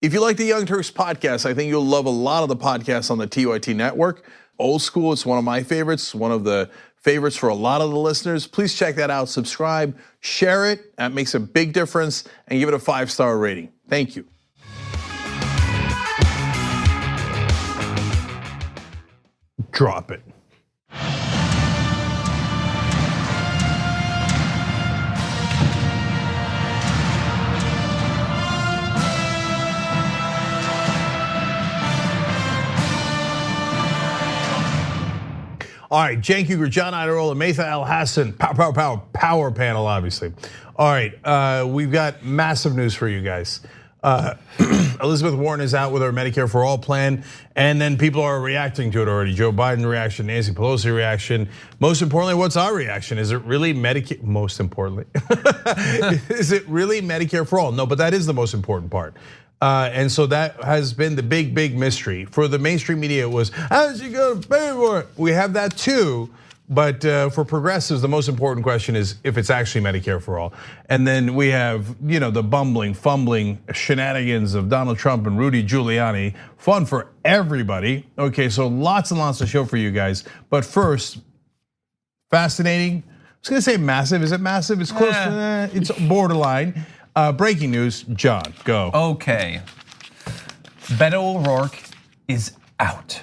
If you like the Young Turks podcast, I think you'll love a lot of the podcasts on the TYT network. Old School, it's one of my favorites, one of the favorites for a lot of the listeners. Please check that out, subscribe, share it. That makes a big difference, and give it a 5-star rating. Thank you. Drop it. All right, Cenk Uygur, John Iadarola, Maytha Alhassen, power panel, obviously. All right, we've got massive news for you guys. Elizabeth Warren is out with her Medicare for All plan, and then people are reacting to it already. Joe Biden reaction, Nancy Pelosi reaction. Most importantly, what's our reaction? Is it really Medicare? Most importantly, is it really Medicare for all? No, but that is the most important part. And so that has been the big mystery. For the mainstream media, it was, how's she gonna pay for it? We have that too, but for progressives, the most important question is if it's actually Medicare for all. And then we have, the bumbling, fumbling shenanigans of Donald Trump and Rudy Giuliani. Fun for everybody. Okay, so lots and lots to show for you guys. But first, fascinating. I was gonna say massive. Is it massive? It's close to, it's borderline. Breaking news, John, go. Okay, Beto O'Rourke is out.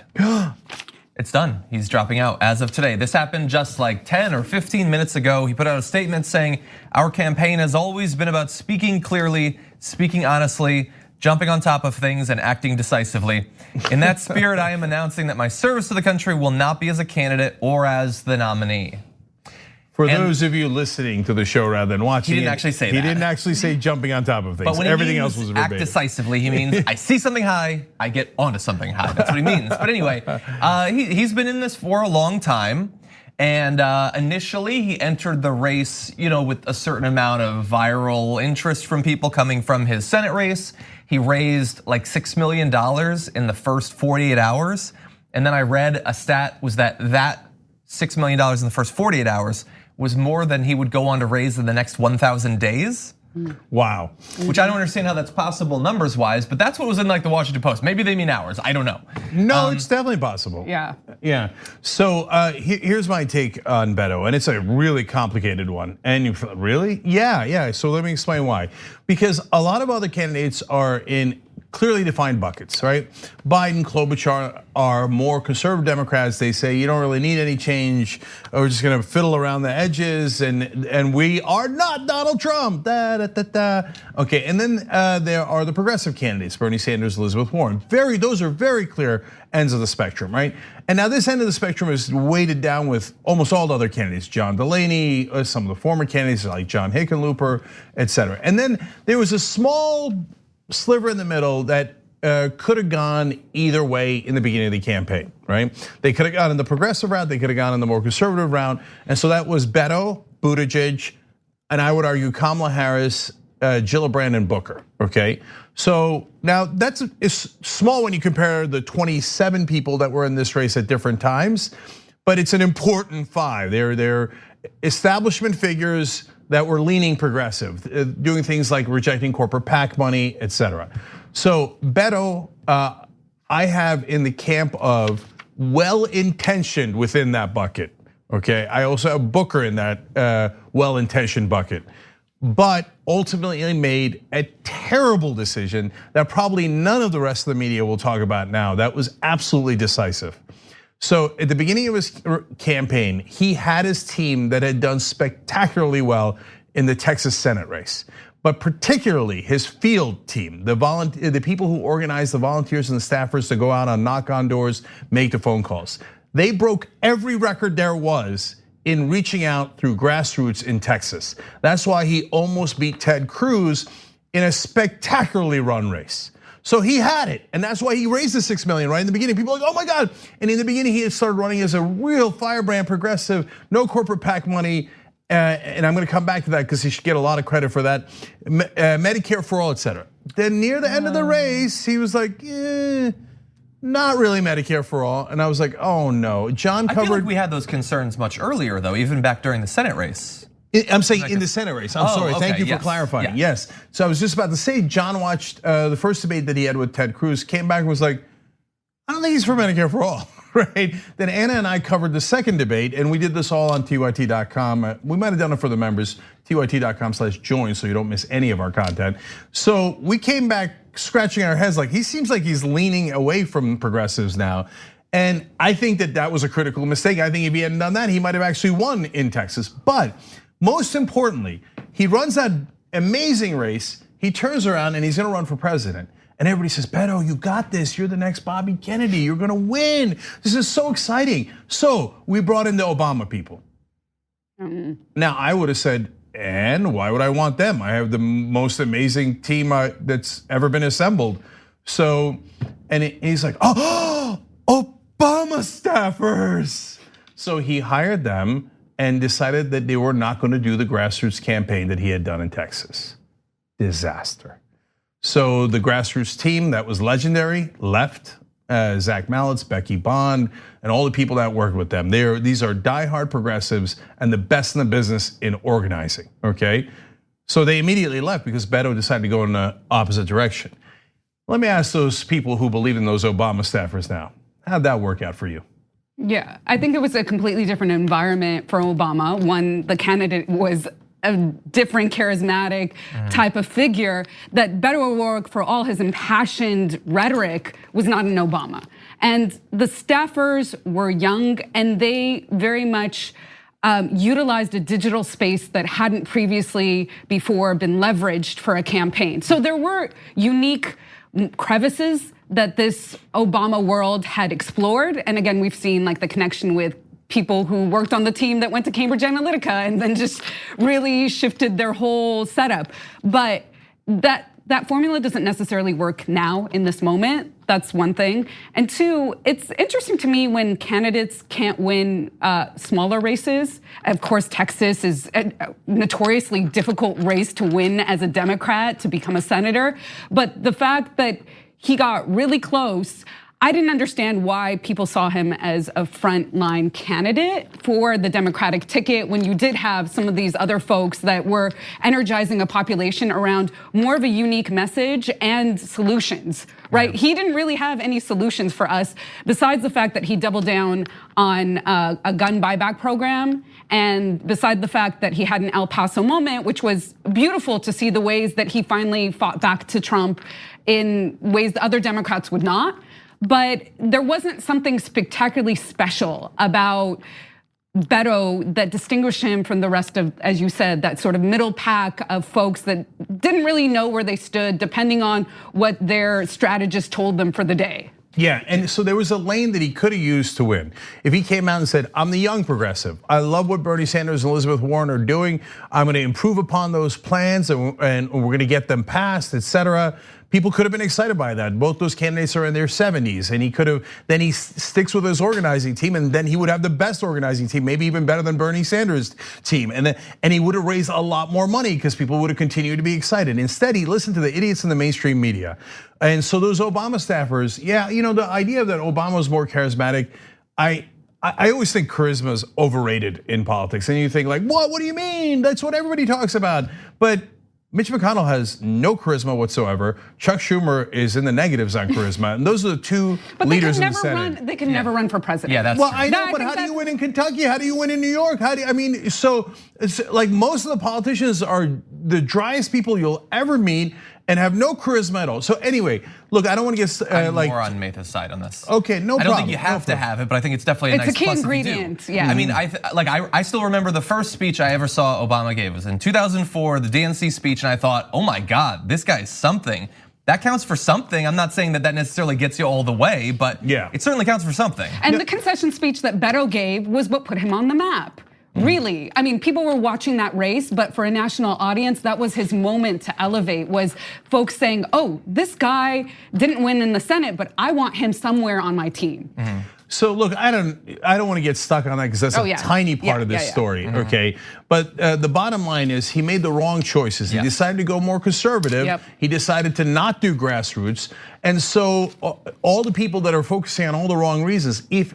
It's done, he's dropping out as of today. This happened just like 10 or 15 minutes ago. He put out a statement saying, our campaign has always been about speaking clearly, speaking honestly, jumping on top of things and acting decisively. In that spirit, I am announcing that my service to the country will not be as a candidate or as the nominee. For those of you listening to the show rather than watching, he didn't actually say that. He didn't actually say jumping on top of things. But when everything he else was verbatim. Act decisively, he means I see something high, I get onto something high. That's what he means. But anyway, he's been in this for a long time, and initially he entered the race, with a certain amount of viral interest from people coming from his Senate race. He raised like $6 million in the first 48 hours, and then I read a stat was that $6 million in the first 48 hours was more than he would go on to raise in the next 1,000 days. Wow. Which I don't understand how that's possible numbers wise, but that's what was in like the Washington Post. Maybe they mean hours, I don't know. No, it's definitely possible. Yeah. So here's my take on Beto, and it's a really complicated one. And you really? Yeah, so let me explain why. Because a lot of other candidates are in clearly defined buckets, right? Biden, Klobuchar are more conservative Democrats. They say you don't really need any change. We're just gonna fiddle around the edges, and we are not Donald Trump. Okay, and then there are the progressive candidates: Bernie Sanders, Elizabeth Warren. Those are very clear ends of the spectrum, right? And now this end of the spectrum is weighted down with almost all the other candidates: John Delaney, some of the former candidates like John Hickenlooper, et cetera. And then there was a small sliver in the middle that could have gone either way in the beginning of the campaign, right? They could have gone in the progressive route, they could have gone in the more conservative route, and so that was Beto, Buttigieg, and I would argue Kamala Harris, Gillibrand, and Booker. Okay, so now that's small when you compare the 27 people that were in this race at different times, but it's an important 5. They're establishment figures that were leaning progressive, doing things like rejecting corporate PAC money, et cetera. So Beto, I have in the camp of well-intentioned within that bucket, okay? I also have Booker in that well-intentioned bucket, but ultimately made a terrible decision that probably none of the rest of the media will talk about now. That was absolutely decisive. So at the beginning of his campaign, he had his team that had done spectacularly well in the Texas Senate race, but particularly his field team, the people who organized the volunteers and the staffers to go out and knock on doors, make the phone calls. They broke every record there was in reaching out through grassroots in Texas. That's why he almost beat Ted Cruz in a spectacularly run race. So he had it, and that's why he raised the $6 million right in the beginning. People are like, oh my God. And in the beginning, he had started running as a real firebrand progressive, no corporate PAC money. And I'm gonna come back to that because he should get a lot of credit for that. Medicare for all, et cetera. Then near the end of the race, he was like, not really Medicare for all. And I was like, oh no. John covered. I feel like we had those concerns much earlier though, even back during the Senate race. I'm saying in the Senate race. I'm sorry. okay, Thank you for yes, clarifying. yeah. Yes. So I was just about to say, John watched the first debate that he had with Ted Cruz, came back and was like, I don't think he's for Medicare for all, right? Then Anna and I covered the second debate, and we did this all on tyt.com. We might have done it for the members, tyt.com/join, so you don't miss any of our content. So we came back scratching our heads like, he seems like he's leaning away from progressives now. And I think that was a critical mistake. I think if he hadn't done that, he might have actually won in Texas. But most importantly, he runs that amazing race, he turns around and he's gonna run for president. And everybody says, Beto, you got this. You're the next Bobby Kennedy. You're gonna win. This is so exciting. So we brought in the Obama people. Now I would have said, and why would I want them? I have the most amazing team that's ever been assembled. So, and he's like, oh, Obama staffers. So he hired them and decided that they were not gonna do the grassroots campaign that he had done in Texas. Disaster. So the grassroots team that was legendary left. Zach Mallitz, Becky Bond, and all the people that worked with them. These are diehard progressives and the best in the business in organizing, okay? So they immediately left because Beto decided to go in the opposite direction. Let me ask those people who believe in those Obama staffers now, how'd that work out for you? Yeah, I think it was a completely different environment for Obama. One, the candidate was a different charismatic type of figure, that Beto O'Rourke, for all his impassioned rhetoric, was not an Obama. And the staffers were young and they very much utilized a digital space that hadn't previously before been leveraged for a campaign. So there were unique crevices that this Obama world had explored. And again, we've seen like the connection with people who worked on the team that went to Cambridge Analytica and then just really shifted their whole setup. But that formula doesn't necessarily work now in this moment. That's one thing. And two, it's interesting to me when candidates can't win smaller races. Of course, Texas is a notoriously difficult race to win as a Democrat to become a senator. But the fact that he got really close, I didn't understand why people saw him as a frontline candidate for the Democratic ticket when you did have some of these other folks that were energizing a population around more of a unique message and solutions, right? He didn't really have any solutions for us besides the fact that he doubled down on a gun buyback program, and beside the fact that he had an El Paso moment, which was beautiful to see the ways that he finally fought back to Trump in ways that other Democrats would not. But there wasn't something spectacularly special about Beto that distinguished him from the rest of, as you said, that sort of middle pack of folks that didn't really know where they stood depending on what their strategist told them for the day. Yeah, and so there was a lane that he could have used to win. If he came out and said, I'm the young progressive. I love what Bernie Sanders and Elizabeth Warren are doing. I'm gonna improve upon those plans and we're gonna get them passed, et cetera. People could have been excited by that. Both those candidates are in their 70s, and he could have, then he sticks with his organizing team, and then he would have the best organizing team, maybe even better than Bernie Sanders' team. And he would have raised a lot more money because people would have continued to be excited. Instead, he listened to the idiots in the mainstream media. And so those Obama staffers, yeah, the idea that Obama was more charismatic, I always think charisma is overrated in politics. And you think like, what do you mean? That's what everybody talks about. But Mitch McConnell has no charisma whatsoever. Chuck Schumer is in the negatives on charisma, and those are the two leaders in the Senate. They can never run for president. Yeah, that's well, true. I know, but how do you win in Kentucky? How do you win in New York? So it's like most of the politicians are the driest people you'll ever meet and have no charisma at all. So anyway, look, I don't want to get I'm like more on Maytha's side on this. Okay, no problem. I don't think you have to have it, but I think it's definitely a nice It's a key plus ingredient. If you do. Yeah. I mean, I still remember the first speech I ever saw Obama gave was in 2004, the DNC speech, and I thought, oh my God, this guy's something. That counts for something. I'm not saying that necessarily gets you all the way, but yeah, it certainly counts for something. And the concession speech that Beto gave was what put him on the map. Really, I mean, people were watching that race, but for a national audience, that was his moment to elevate, was folks saying, oh, this guy didn't win in the Senate, but I want him somewhere on my team. So look, I don't want to get stuck on that because that's a tiny part of this story, okay? But the bottom line is he made the wrong choices. He decided to go more conservative. He decided to not do grassroots. And so all the people that are focusing on all the wrong reasons, if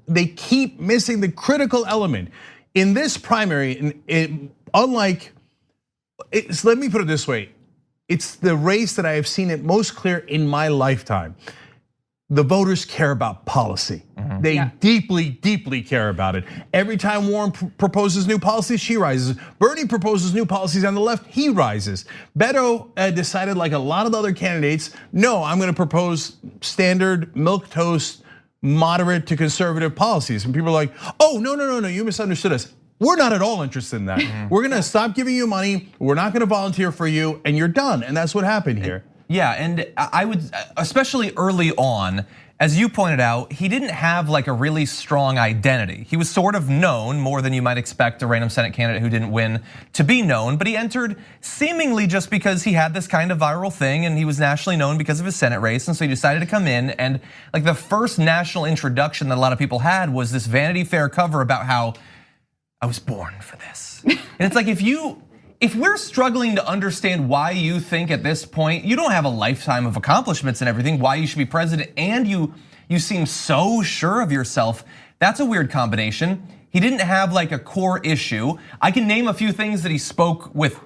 they keep missing the critical element. In this primary, unlike, let me put it this way. It's the race that I have seen it most clear in my lifetime. The voters care about policy. They deeply, deeply care about it. Every time Warren proposes new policies, she rises. Bernie proposes new policies on the left, he rises. Beto decided, like a lot of other candidates, no, I'm gonna propose standard milquetoast, moderate to conservative policies. And people are like, oh, no, you misunderstood us. We're not at all interested in that. We're gonna stop giving you money, we're not gonna volunteer for you, and you're done. And that's what happened here. Yeah, and I would, especially early on, as you pointed out, he didn't have like a really strong identity. He was sort of known more than you might expect a random Senate candidate who didn't win to be known, but he entered seemingly just because he had this kind of viral thing and he was nationally known because of his Senate race, and so he decided to come in, and like the first national introduction that a lot of people had was this Vanity Fair cover about how I was born for this. And it's like, if we're struggling to understand why you think at this point you don't have a lifetime of accomplishments and everything, why you should be president, and you seem so sure of yourself, that's a weird combination. He didn't have like a core issue. I can name a few things that he spoke with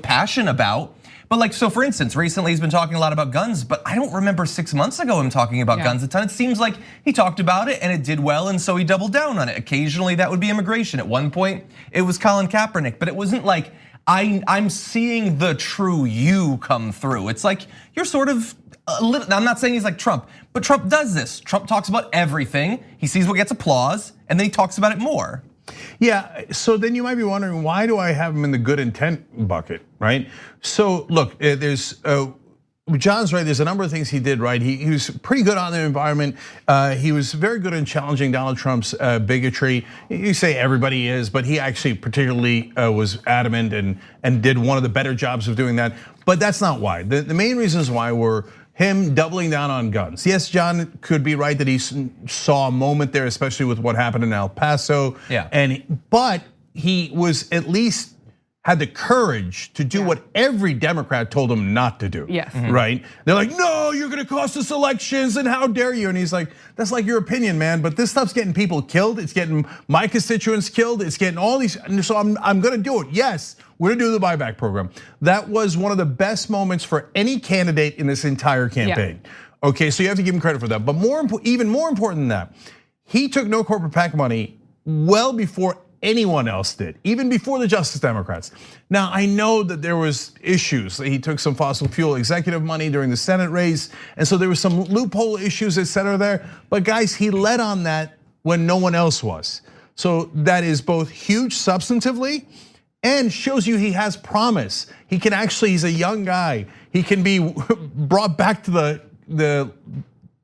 passion about. But like, so for instance, recently he's been talking a lot about guns, but I don't remember 6 months ago him talking about guns a ton. It seems like he talked about it and it did well, and so he doubled down on it. Occasionally that would be immigration. At one point it was Colin Kaepernick, but it wasn't like, I'm seeing the true you come through. It's like, you're sort of, I'm not saying he's like Trump, but Trump does this. Trump talks about everything. He sees what gets applause, and then he talks about it more. Yeah, so then you might be wondering, why do I have him in the good intent bucket, right? So look, there's, John's right, there's a number of things he did right. He was pretty good on the environment. He was very good in challenging Donald Trump's bigotry. You say everybody is, but he actually particularly was adamant and did one of the better jobs of doing that. But that's not why. The main reasons why were him doubling down on guns. Yes, John could be right that he saw a moment there, especially with what happened in El Paso. Yeah. But he was at least had the courage to do what every Democrat told him not to do. Yes. Right? They're like, no, you're gonna cost us elections, and how dare you? And he's like, that's like your opinion, man, but this stuff's getting people killed. It's getting my constituents killed. It's getting all these, and so I'm gonna do it. Yes, we're gonna do the buyback program. That was one of the best moments for any candidate in this entire campaign. Yeah. Okay, so you have to give him credit for that. But even more important than that, he took no corporate PAC money well before anyone else did, even before the Justice Democrats. Now, I know that there was issues. He took some fossil fuel executive money during the Senate race, and so there was some loophole issues, et cetera, there. But guys, he led on that when no one else was. So that is both huge substantively and shows you he has promise. He can actually, he's a young guy. He can be brought back to the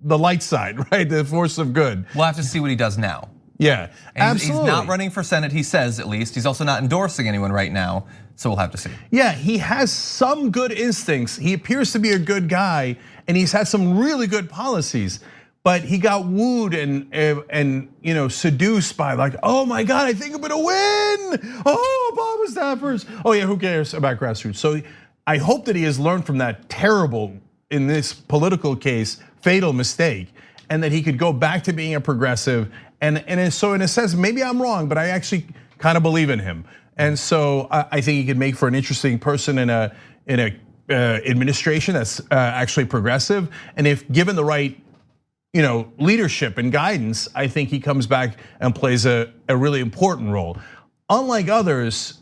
light side, right? The force of good. We'll have to see what he does now. Yeah, absolutely. He's not running for Senate, he says at least. He's also not endorsing anyone right now, so we'll have to see. Yeah, he has some good instincts. He appears to be a good guy, and he's had some really good policies. But he got wooed and seduced by like, oh my God, I think I'm gonna win. Oh, Obama staffers. Oh yeah, who cares about grassroots? So I hope that he has learned from that terrible, in this political case, fatal mistake, and that he could go back to being a progressive. And so in a sense, maybe I'm wrong, but I actually kind of believe in him. And so I think he could make for an interesting person in a administration that's actually progressive. And if given the right leadership and guidance, I think he comes back and plays a really important role. Unlike others,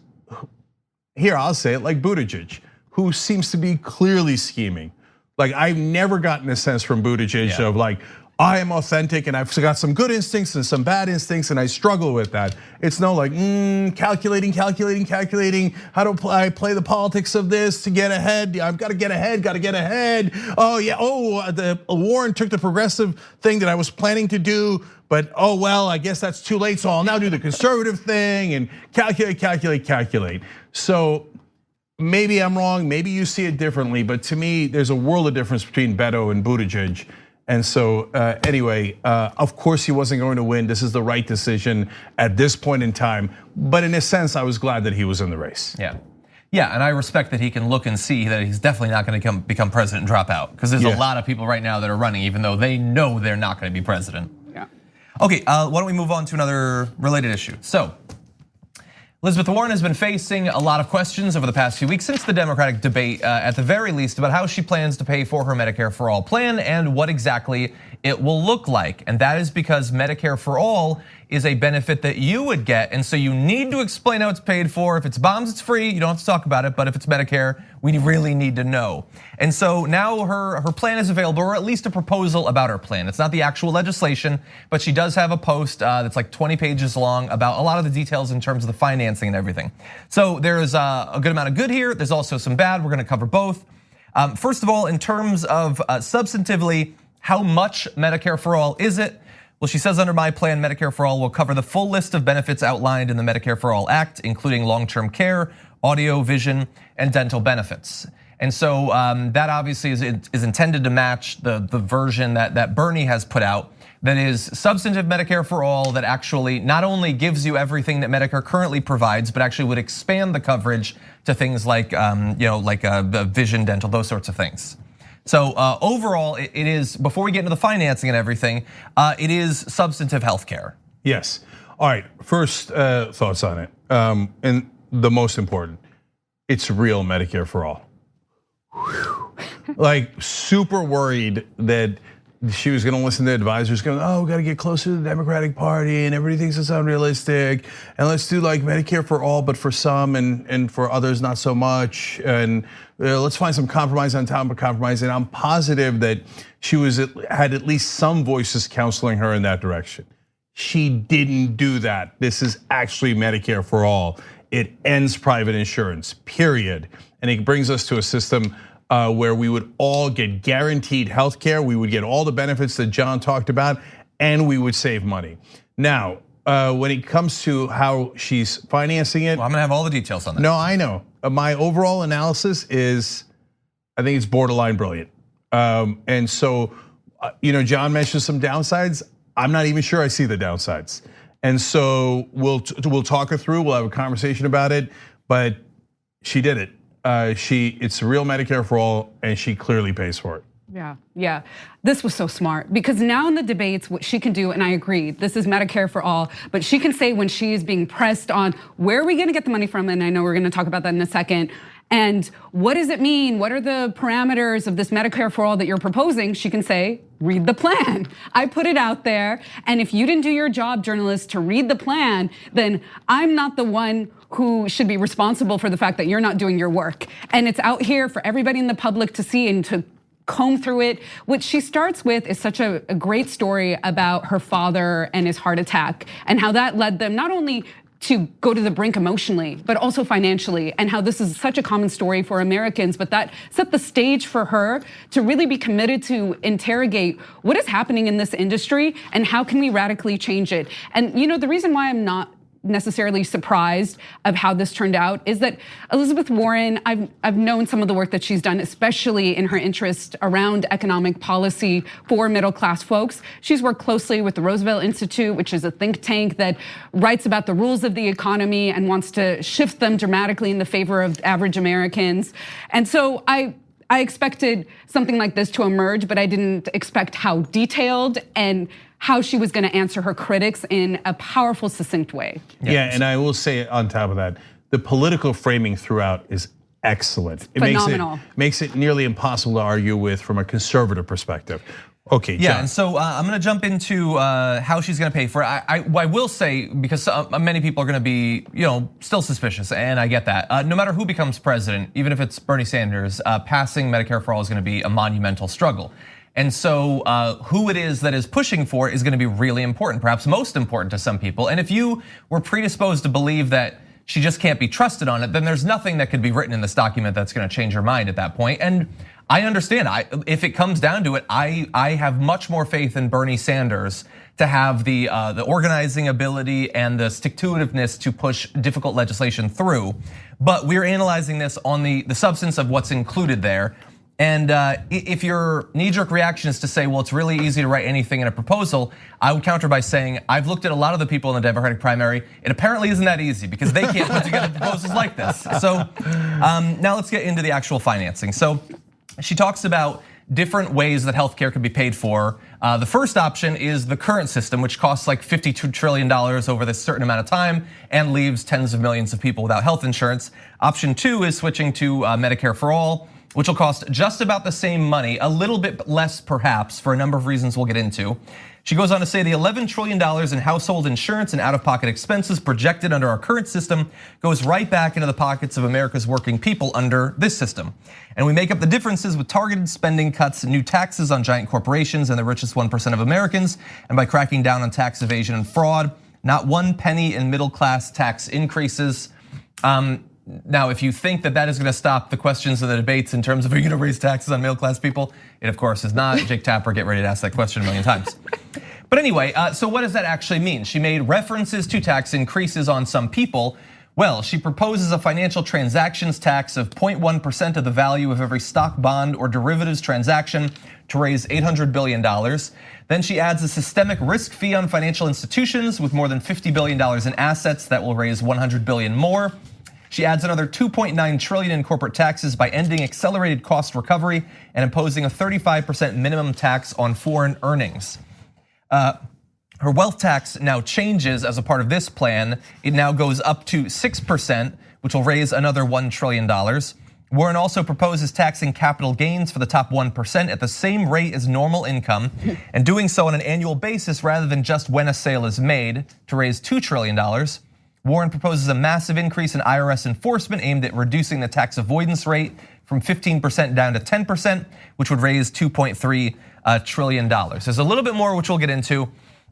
here I'll say it, like Buttigieg, who seems to be clearly scheming. Like I've never gotten a sense from Buttigieg of like, I am authentic and I've got some good instincts and some bad instincts and I struggle with that. It's no like calculating. How do I play the politics of this to get ahead? I've got to get ahead. Oh yeah, the Warren took the progressive thing that I was planning to do, but oh well, I guess that's too late. So I'll now do the conservative thing and calculate. So maybe I'm wrong, maybe you see it differently, but to me, there's a world of difference between Beto and Buttigieg. And so anyway, of course he wasn't going to win. This is the right decision at this point in time. But in a sense, I was glad that he was in the race. Yeah, and I respect that he can look and see that he's definitely not going to become president and drop out. Because there's a lot of people right now that are running, even though they know they're not going to be president. Yeah. Okay, why don't we move on to another related issue? So, Elizabeth Warren has been facing a lot of questions over the past few weeks since the Democratic debate, at the very least, about how she plans to pay for her Medicare for All plan and what exactly it will look like. And that is because Medicare for All is a benefit that you would get, and so you need to explain how it's paid for. If it's bombs, it's free, you don't have to talk about it, but if it's Medicare, we really need to know. And so now her plan is available, or at least a proposal about her plan. It's not the actual legislation, but she does have a post that's like 20 pages long about a lot of the details in terms of the financing and everything. So there's a good amount of good here, there's also some bad, we're gonna cover both. First of all, in terms of substantively, how much Medicare for All is it? Well, she says under my plan, Medicare for All will cover the full list of benefits outlined in the Medicare for All Act, including long-term care, audio, vision, and dental benefits. And so that obviously is intended to match the version that Bernie has put out, that is substantive Medicare for All, that actually not only gives you everything that Medicare currently provides, but actually would expand the coverage to things like vision, dental, those sorts of things. So overall, it is, before we get into the financing and everything, it is substantive healthcare. Yes. All right, first thoughts on it. And the most important, it's real Medicare for All. Like, super worried that she was gonna listen to advisors going, oh, we gotta get closer to the Democratic Party and everybody thinks it's unrealistic. And let's do like Medicare for all, but for some and for others not so much. And let's find some compromise on top of compromise. And I'm positive that she had at least some voices counseling her in that direction. She didn't do that. This is actually Medicare for all. It ends private insurance, period. And it brings us to a system where we would all get guaranteed health care, we would get all the benefits that John talked about, and we would save money. Now, when it comes to how she's financing it. Well, I'm gonna have all the details on that. No, I know. My overall analysis is, I think it's borderline brilliant. And so, John mentioned some downsides. I'm not even sure I see the downsides. And so we'll talk her through, we'll have a conversation about it, but she did it. It's real Medicare for all, and she clearly pays for it. Yeah. This was so smart because now in the debates, what she can do, and I agree, this is Medicare for all, but she can say when she is being pressed on where are we gonna get the money from, and I know we're gonna talk about that in a second, and what does it mean? What are the parameters of this Medicare for all that you're proposing? She can say, read the plan. I put it out there, and if you didn't do your job, journalists, to read the plan, then I'm not the one who should be responsible for the fact that you're not doing your work. And it's out here for everybody in the public to see and to comb through it. What she starts with is such a great story about her father and his heart attack and how that led them not only to go to the brink emotionally, but also financially, and how this is such a common story for Americans, but that set the stage for her to really be committed to interrogate what is happening in this industry and how can we radically change it. And the reason why I'm not necessarily surprised of how this turned out is that Elizabeth Warren, I've known some of the work that she's done, especially in her interest around economic policy for middle class folks. She's worked closely with the Roosevelt Institute, which is a think tank that writes about the rules of the economy and wants to shift them dramatically in the favor of average Americans. And so I expected something like this to emerge, but I didn't expect how detailed and how she was gonna answer her critics in a powerful, succinct way. Yeah, and I will say on top of that, the political framing throughout is excellent. Phenomenal. It makes it nearly impossible to argue with from a conservative perspective. Okay, John. Yeah, and so I'm gonna jump into how she's gonna pay for it. I will say, because many people are gonna be, still suspicious, and I get that. No matter who becomes president, even if it's Bernie Sanders, passing Medicare for all is gonna be a monumental struggle. And so who it is that is pushing for it is gonna be really important, perhaps most important to some people. And if you were predisposed to believe that she just can't be trusted on it, then there's nothing that could be written in this document that's gonna change her mind at that point. And I understand, if it comes down to it, I have much more faith in Bernie Sanders to have the organizing ability and the stick-to-itiveness to push difficult legislation through. But we're analyzing this on the substance of what's included there. And if your knee-jerk reaction is to say, well, it's really easy to write anything in a proposal, I would counter by saying, I've looked at a lot of the people in the Democratic primary. It apparently isn't that easy because they can't put together proposals like this. So now let's get into the actual financing. So she talks about different ways that healthcare could be paid for. The first option is the current system, which costs like $52 trillion over this certain amount of time and leaves tens of millions of people without health insurance. Option 2 is switching to Medicare for all, which will cost just about the same money, a little bit less perhaps, for a number of reasons we'll get into. She goes on to say the $11 trillion in household insurance and out-of-pocket expenses projected under our current system goes right back into the pockets of America's working people under this system. And we make up the differences with targeted spending cuts, new taxes on giant corporations and the richest 1% of Americans, and by cracking down on tax evasion and fraud. Not one penny in middle-class tax increases. Now, if you think that is gonna stop the questions and the debates in terms of are you gonna raise taxes on middle-class people, it of course is not. Jake Tapper, get ready to ask that question a million times. But anyway, so what does that actually mean? She made references to tax increases on some people. Well, she proposes a financial transactions tax of 0.1% of the value of every stock, bond, or derivatives transaction to raise $800 billion. Then she adds a systemic risk fee on financial institutions with more than $50 billion in assets that will raise $100 billion more. She adds another 2.9 trillion in corporate taxes by ending accelerated cost recovery and imposing a 35% minimum tax on foreign earnings. Her wealth tax now changes as a part of this plan. It now goes up to 6%, which will raise another $1 trillion. Warren also proposes taxing capital gains for the top 1% at the same rate as normal income, and doing so on an annual basis rather than just when a sale is made, to raise $2 trillion. Warren proposes a massive increase in IRS enforcement aimed at reducing the tax avoidance rate from 15% down to 10%, which would raise $2.3 trillion. There's a little bit more which we'll get into,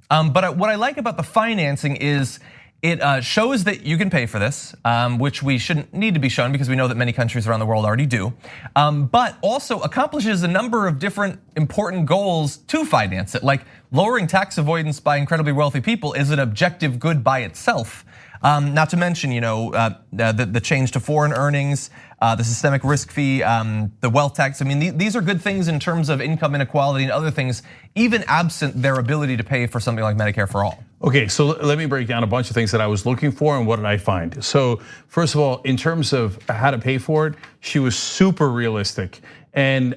but what I like about the financing is it shows that you can pay for this, which we shouldn't need to be shown because we know that many countries around the world already do, but also accomplishes a number of different important goals to finance it, like lowering tax avoidance by incredibly wealthy people is an objective good by itself. Not to mention, the change to foreign earnings, the systemic risk fee, the wealth tax. I mean, these are good things in terms of income inequality and other things, even absent their ability to pay for something like Medicare for all. Okay, so let me break down a bunch of things that I was looking for and what did I find. So first of all, in terms of how to pay for it, she was super realistic. And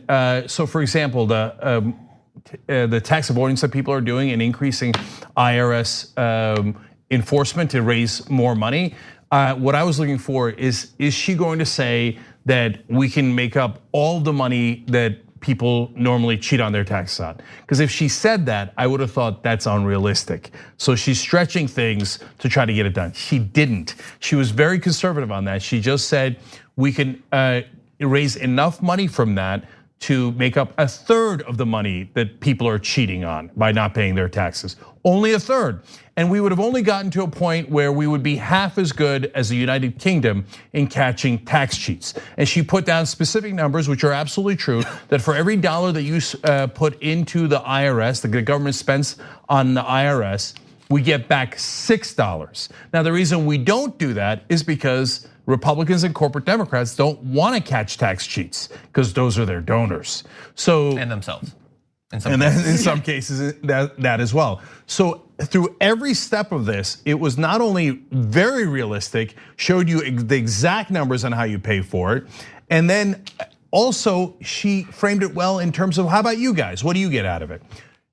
so for example, the tax avoidance that people are doing and increasing IRS enforcement to raise more money. What I was looking for is she going to say that we can make up all the money that people normally cheat on their taxes on? Because if she said that, I would have thought that's unrealistic. So she's stretching things to try to get it done. She didn't. She was very conservative on that. She just said we can raise enough money from that to make up a third of the money that people are cheating on by not paying their taxes. Only a third. And we would have only gotten to a point where we would be half as good as the United Kingdom in catching tax cheats. And she put down specific numbers, which are absolutely true, that for every dollar that you put into the IRS, the government spends on the IRS, we get back $6. Now, the reason we don't do that is because Republicans and corporate Democrats don't want to catch tax cheats because those are their donors. So and themselves. In some cases, that as well. So through every step of this, it was not only very realistic, showed you the exact numbers on how you pay for it, and then also she framed it well in terms of how about you guys? What do you get out of it?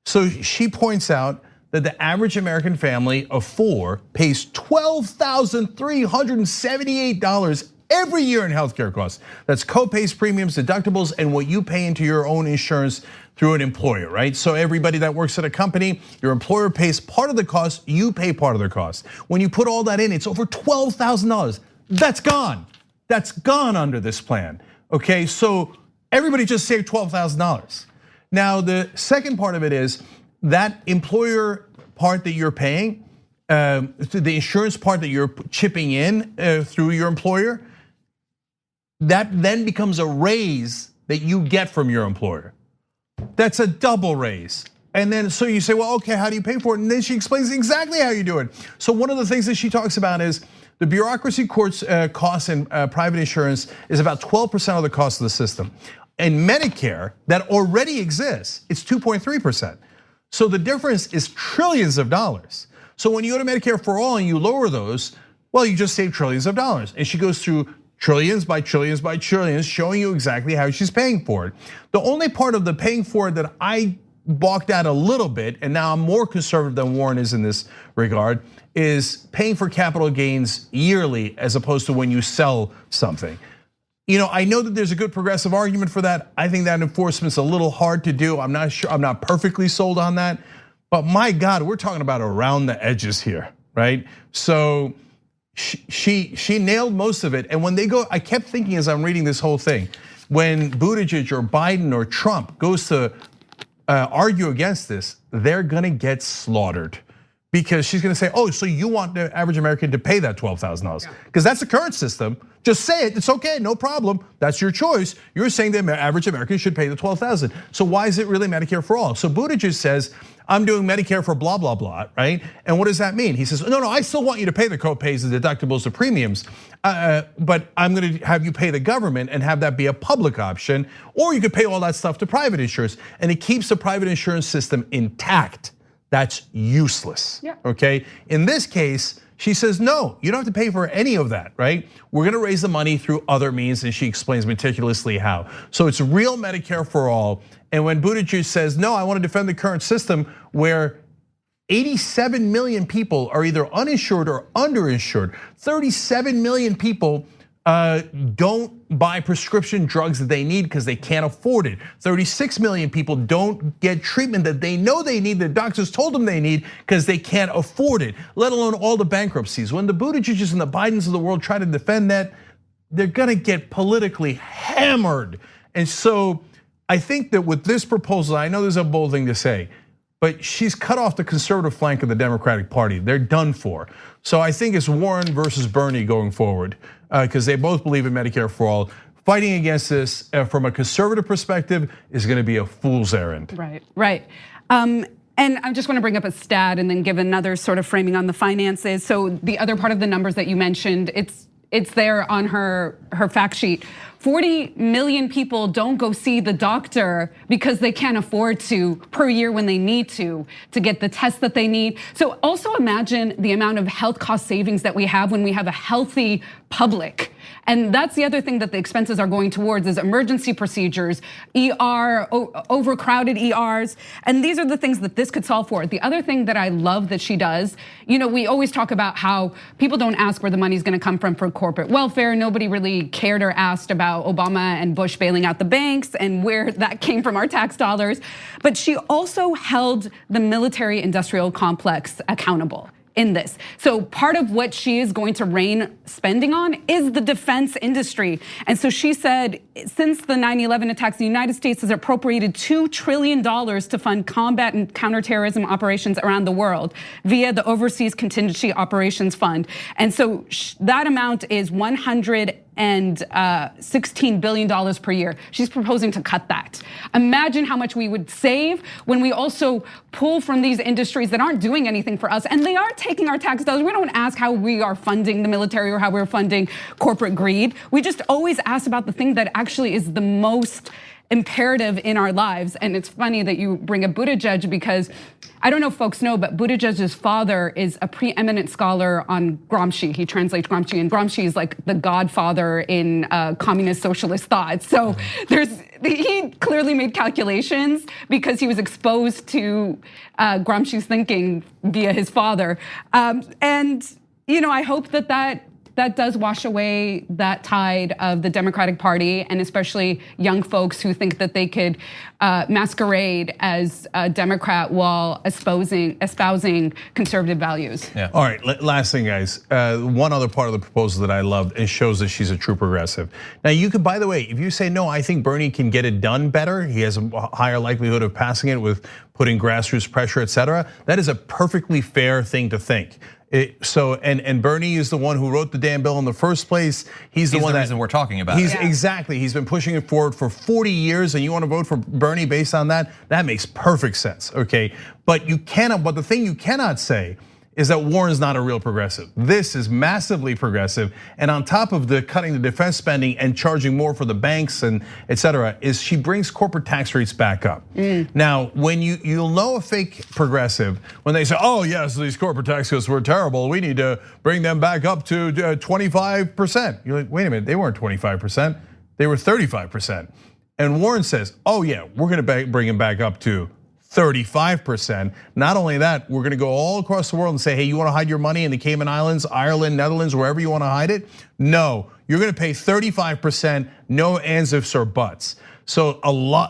So she points out that the average American family of 4 pays $12,378 every year in healthcare costs. That's co-pays, premiums, deductibles, and what you pay into your own insurance through an employer, right? So everybody that works at a company, your employer pays part of the cost, you pay part of their cost. When you put all that in, it's over $12,000. That's gone. That's gone under this plan. Okay, so everybody just saved $12,000. Now the second part of it is that employer part that you're paying, the insurance part that you're chipping in through your employer, that then becomes a raise that you get from your employer. That's a double raise. And then so you say, well, okay, how do you pay for it? And then she explains exactly how you do it. So one of the things that she talks about is the bureaucracy costs in private insurance is about 12% of the cost of the system. In Medicare, that already exists, it's 2.3%. So the difference is trillions of dollars. So when you go to Medicare for all and you lower those, well, you just save trillions of dollars. And she goes through trillions by trillions by trillions, showing you exactly how she's paying for it. The only part of the paying for it that I balked at a little bit, and now I'm more conservative than Warren is in this regard, is paying for capital gains yearly as opposed to when you sell something. I know that there's a good progressive argument for that. I think that enforcement's a little hard to do. I'm not sure, I'm not perfectly sold on that. But my God, we're talking about around the edges here, right? So she nailed most of it. And when they go, I kept thinking as I'm reading this whole thing, when Buttigieg or Biden or Trump goes to argue against this, they're gonna get slaughtered. Because she's gonna say, so you want the average American to pay that $12,000? Because that's the current system. Just say it, it's okay, no problem. That's your choice. You're saying the average American should pay the $12,000. So why is it really Medicare for all? So Buttigieg says, I'm doing Medicare for blah, blah, blah, right? And what does that mean? He says, no, I still want you to pay the co-pays, the deductibles, the premiums, but I'm gonna have you pay the government and have that be a public option, or you could pay all that stuff to private insurers, and it keeps the private insurance system intact. That's useless, okay? In this case, she says, no, you don't have to pay for any of that, right? We're gonna raise the money through other means, and she explains meticulously how. So it's real Medicare for all. And when Buttigieg says, no, I wanna defend the current system where 87 million people are either uninsured or underinsured. 37 million people don't buy prescription drugs that they need because they can't afford it. 36 million people don't get treatment that they know they need, the doctors told them they need because they can't afford it, let alone all the bankruptcies. When the Buttigiegs and the Bidens of the world try to defend that, they're gonna get politically hammered. And so I think that with this proposal, I know there's a bold thing to say, but she's cut off the conservative flank of the Democratic Party. They're done for. So I think it's Warren versus Bernie going forward, because they both believe in Medicare for all. Fighting against this from a conservative perspective is gonna be a fool's errand. Right. And I just want to bring up a stat and then give another sort of framing on the finances. So the other part of the numbers that you mentioned, it's there on her fact sheet. 40 million people don't go see the doctor because they can't afford to per year when they need to get the tests that they need. So also imagine the amount of health cost savings that we have when we have a healthy public. And that's the other thing that the expenses are going towards is emergency procedures, overcrowded ERs. And these are the things that this could solve for. The other thing that I love that she does, we always talk about how people don't ask where the money's gonna come from for corporate welfare. Nobody really cared or asked about Obama and Bush bailing out the banks and where that came from our tax dollars. But she also held the military industrial complex accountable in this. So part of what she is going to rein spending on is the defense industry. And so she said, since the 9/11 attacks, the United States has appropriated $2 trillion to fund combat and counterterrorism operations around the world via the Overseas Contingency Operations Fund. And so that amount is $116 billion per year. She's proposing to cut that. Imagine how much we would save when we also pull from these industries that aren't doing anything for us, and they are taking our tax dollars. We don't ask how we are funding the military or how we're funding corporate greed. We just always ask about the thing that actually is the most imperative in our lives. And it's funny that you bring up Buttigieg because I don't know if folks know, but Buttigieg's father is a preeminent scholar on Gramsci. He translates Gramsci, and Gramsci is like the godfather in communist socialist thought. So he clearly made calculations because he was exposed to Gramsci's thinking via his father. And I hope that does wash away that tide of the Democratic Party, and especially young folks who think that they could masquerade as a Democrat while espousing conservative values. Yeah. All right, last thing, guys. One other part of the proposal that I loved, it shows that she's a true progressive. Now, you could, by the way, if you say, no, I think Bernie can get it done better, he has a higher likelihood of passing it with putting grassroots pressure, et cetera, that is a perfectly fair thing to think. And Bernie is the one who wrote the damn bill in the first place. He's the reason we're talking about it. Exactly, he's been pushing it forward for 40 years, and you want to vote for Bernie based on that? That makes perfect sense, okay? But the thing you cannot say is that Warren's not a real progressive. This is massively progressive, and on top of the cutting the defense spending and charging more for the banks and et cetera, is she brings corporate tax rates back up. Now, when you'll know a fake progressive when they say, oh yes, these corporate tax cuts were terrible, we need to bring them back up to 25%. You're like, wait a minute, they weren't 25%, they were 35%. And Warren says, oh yeah, we're gonna bring them back up to 35%. Not only that, we're gonna go all across the world and say, hey, you wanna hide your money in the Cayman Islands, Ireland, Netherlands, wherever you wanna hide it? No, you're gonna pay 35%, no ands, ifs, or buts. So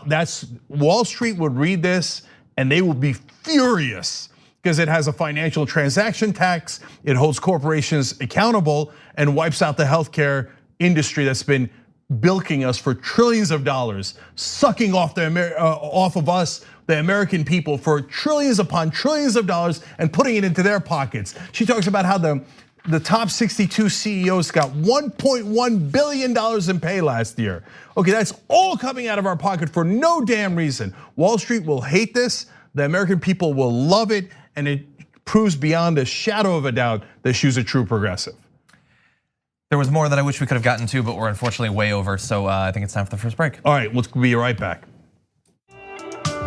that's Wall Street would read this and they will be furious because it has a financial transaction tax, it holds corporations accountable and wipes out the healthcare industry that's been bilking us for trillions of dollars, sucking off of us, the American people, for trillions upon trillions of dollars and putting it into their pockets. She talks about how the top 62 CEOs got $1.1 billion in pay last year. Okay, that's all coming out of our pocket for no damn reason. Wall Street will hate this, the American people will love it, and it proves beyond a shadow of a doubt that she's a true progressive. There was more that I wish we could have gotten to, but we're unfortunately way over, so I think it's time for the first break. All right, we'll be right back.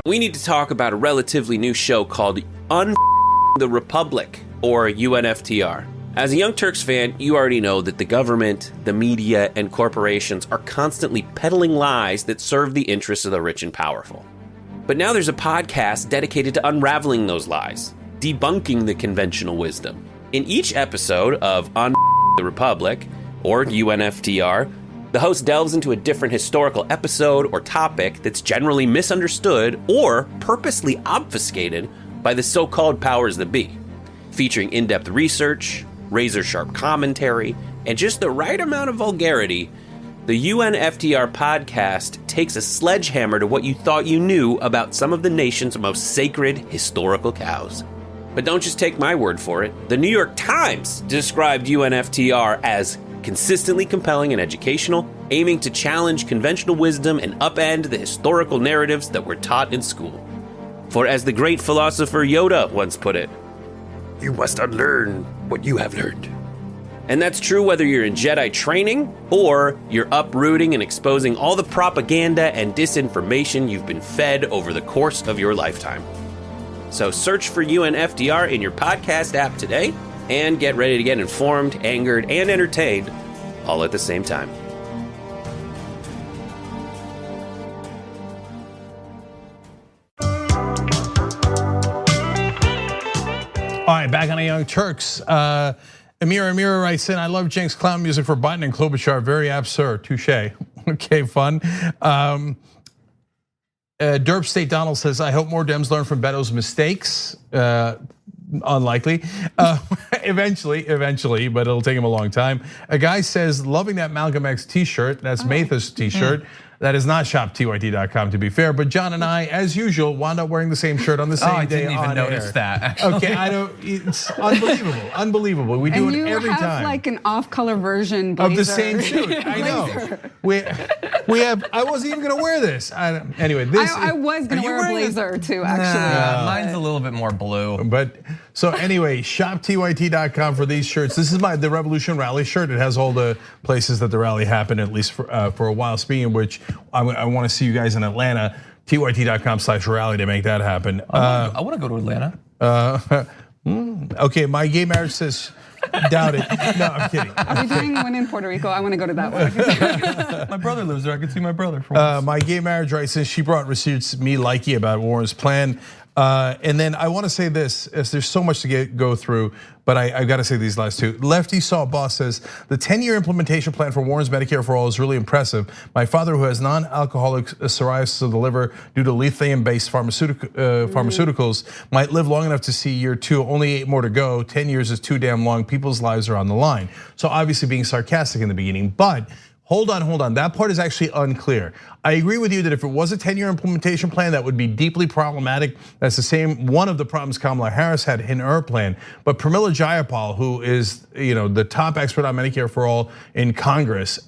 We need to talk about a relatively new show called the Republic, or UNFTR. As a Young Turks fan, you already know that the government, the media, and corporations are constantly peddling lies that serve the interests of the rich and powerful. But now there's a podcast dedicated to unraveling those lies, debunking the conventional wisdom. In each episode of the Republic, or UNFTR, the host delves into a different historical episode or topic that's generally misunderstood or purposely obfuscated by the so-called powers that be, featuring in-depth research, razor-sharp commentary, and just the right amount of vulgarity. The UNFTR podcast takes a sledgehammer to what you thought you knew about some of the nation's most sacred historical cows. But don't just take my word for it. The New York Times described UNFTR as consistently compelling and educational, aiming to challenge conventional wisdom and upend the historical narratives that were taught in school. For as the great philosopher Yoda once put it, you must unlearn what you have learned. And that's true whether you're in Jedi training or you're uprooting and exposing all the propaganda and disinformation you've been fed over the course of your lifetime. So search for UNFTR in your podcast app today and get ready to get informed, angered, and entertained all at the same time. All right, back on the Young Turks. Amira writes in, I love Cenk's clown music for Biden and Klobuchar. Very absurd. Touche. Okay, fun. Derp State Donald says, I hope more Dems learn from Beto's mistakes. Unlikely. Eventually, but it'll take him a long time. A guy says, loving that Malcolm X t-shirt. That's Maytha's t-shirt. That is not shoptyt.com, to be fair. But John and I, as usual, wound up wearing the same shirt on the same day. I didn't even notice that, actually. Okay, I don't. It's unbelievable. We do it every time. And you have like an off-color version blazer. Of the same suit. I know. We have. I wasn't even gonna wear this. Anyway, this. I was gonna wear a blazer too, actually. Mine's a little bit more blue. But so anyway, shoptyt.com for these shirts. This is the Revolution Rally shirt. It has all the places that the rally happened, at least for a while. Speaking of which, I want to see you guys in Atlanta. tyt.com/rally to make that happen. I want to go to Atlanta. Okay, my gay marriage says, doubt it. No, I'm kidding. Are we doing one in Puerto Rico? I want to go to that one. My brother lives there. I can see my brother. My gay marriage right says she brought receipts, me likey, about Warren's plan. And then I want to say this, as there's so much to go through, but I got to say these last two. Lefty Saw Boss says, the 10-year implementation plan for Warren's Medicare for All is really impressive. My father, who has non-alcoholic psoriasis of the liver due to lithium-based pharmaceuticals, might live long enough to see year 2, only 8 more to go. 10 years is too damn long. People's lives are on the line. So obviously being sarcastic in the beginning, but Hold on. That part is actually unclear. I agree with you that if it was a 10-year implementation plan, that would be deeply problematic. That's the same one of the problems Kamala Harris had in her plan. But Pramila Jayapal, who is the top expert on Medicare for All in Congress,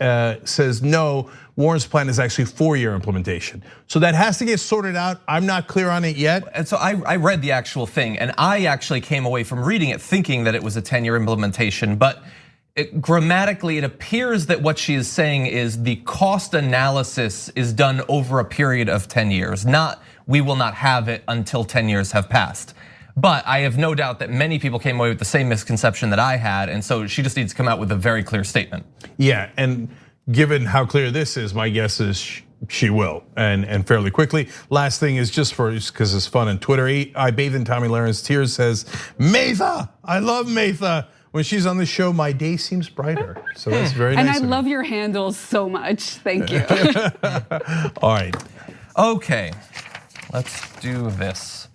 says no. Warren's plan is actually 4-year implementation. So that has to get sorted out. I'm not clear on it yet. And so I read the actual thing, and I actually came away from reading it thinking that it was a 10-year implementation, but grammatically, it appears that what she is saying is the cost analysis is done over a period of 10 years, not we will not have it until 10 years have passed. But I have no doubt that many people came away with the same misconception that I had, and so she just needs to come out with a very clear statement. Yeah, and given how clear this is, my guess is she will, and fairly quickly. Last thing is just because it's fun on Twitter. I bathe in Tommy Laren's tears says, Maytha, I love Maytha. When she's on the show, my day seems brighter. So that's very nice. And I love your handles so much. Thank you. All right. Okay, let's do this.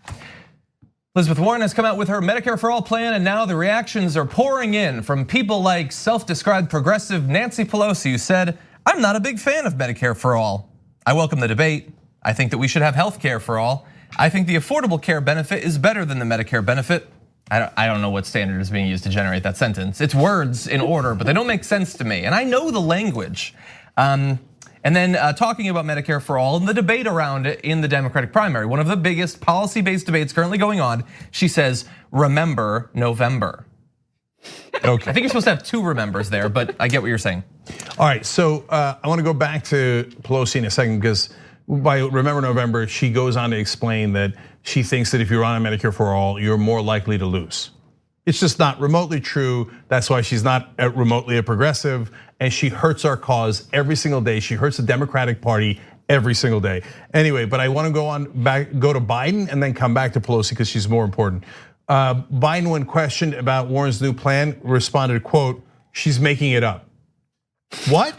Elizabeth Warren has come out with her Medicare for All plan, and now the reactions are pouring in from people like self-described progressive Nancy Pelosi, who said, I'm not a big fan of Medicare for All. I welcome the debate. I think that we should have health care for all. I think the Affordable Care benefit is better than the Medicare benefit. I don't know what standard is being used to generate that sentence. It's words in order, but they don't make sense to me. And I know the language. And then talking about Medicare for All and the debate around it in the Democratic primary, one of the biggest policy-based debates currently going on, she says, remember November. Okay. I think you're supposed to have 2 remembers there, but I get what you're saying. All right, so I wanna go back to Pelosi in a second, because by Remember November, she goes on to explain that she thinks that if you're on a Medicare for All, you're more likely to lose. It's just not remotely true. That's why she's not remotely a progressive, and she hurts our cause every single day. She hurts the Democratic Party every single day. Anyway, but I want to go to Biden and then come back to Pelosi because she's more important. Biden, when questioned about Warren's new plan, responded, quote, she's making it up. What?